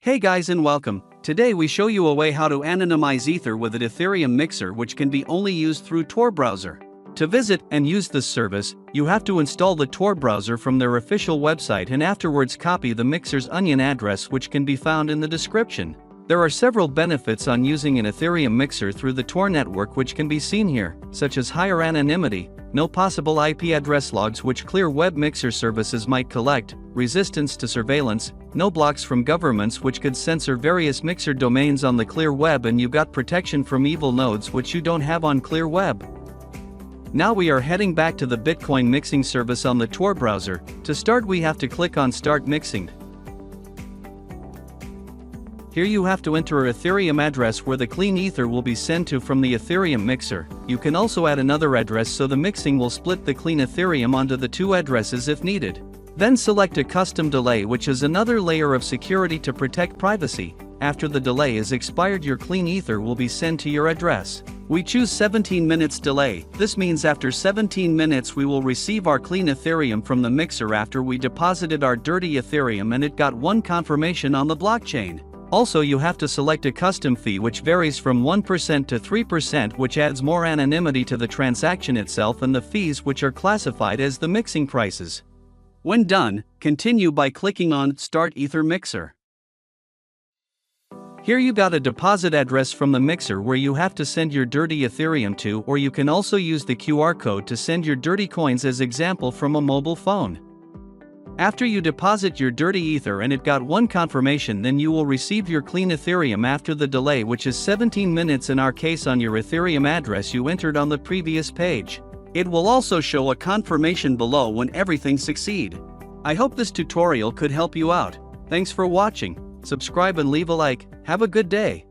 Hey guys and welcome. Today we show you a way how to anonymize Ether with an Ethereum Mixer, which can be only used through TOR Browser. To visit and use this service, you have to install the TOR Browser from their official website and afterwards copy the Mixer's onion address, which can be found in the description. There are several benefits on using an Ethereum Mixer through the TOR network, which can be seen here, such as higher anonymity, no possible IP address logs which clear web mixer services might collect, resistance to surveillance, no blocks from governments which could censor various mixer domains on the clear web, and you got protection from evil nodes which you don't have on clear web. Now we are heading back to the Bitcoin mixing service on the TOR browser. To start, we have to click on Start Mixing. Here you have to enter an Ethereum address where the clean Ether will be sent to from the Ethereum Mixer. You can also add another address so the mixing will split the clean Ethereum onto the two addresses if needed. Then select a custom delay, which is another layer of security to protect privacy. After the delay is expired, your clean Ether will be sent to your address. We choose 17 minutes delay. This means after 17 minutes we will receive our clean Ethereum from the mixer after we deposited our dirty Ethereum and it got one confirmation on the blockchain. Also, you have to select a custom fee which varies from 1% to 3%, which adds more anonymity to the transaction itself, and the fees which are classified as the mixing prices. When done, continue by clicking on Start Ether Mixer. Here you got a deposit address from the mixer where you have to send your dirty Ethereum to, or you can also use the QR code to send your dirty coins as example from a mobile phone. After you deposit your dirty Ether and it got one confirmation, then you will receive your clean Ethereum after the delay, which is 17 minutes in our case, on your Ethereum address you entered on the previous page. It will also show a confirmation below when everything succeeds. I hope this tutorial could help you out. Thanks for watching. Subscribe and leave a like. Have a good day.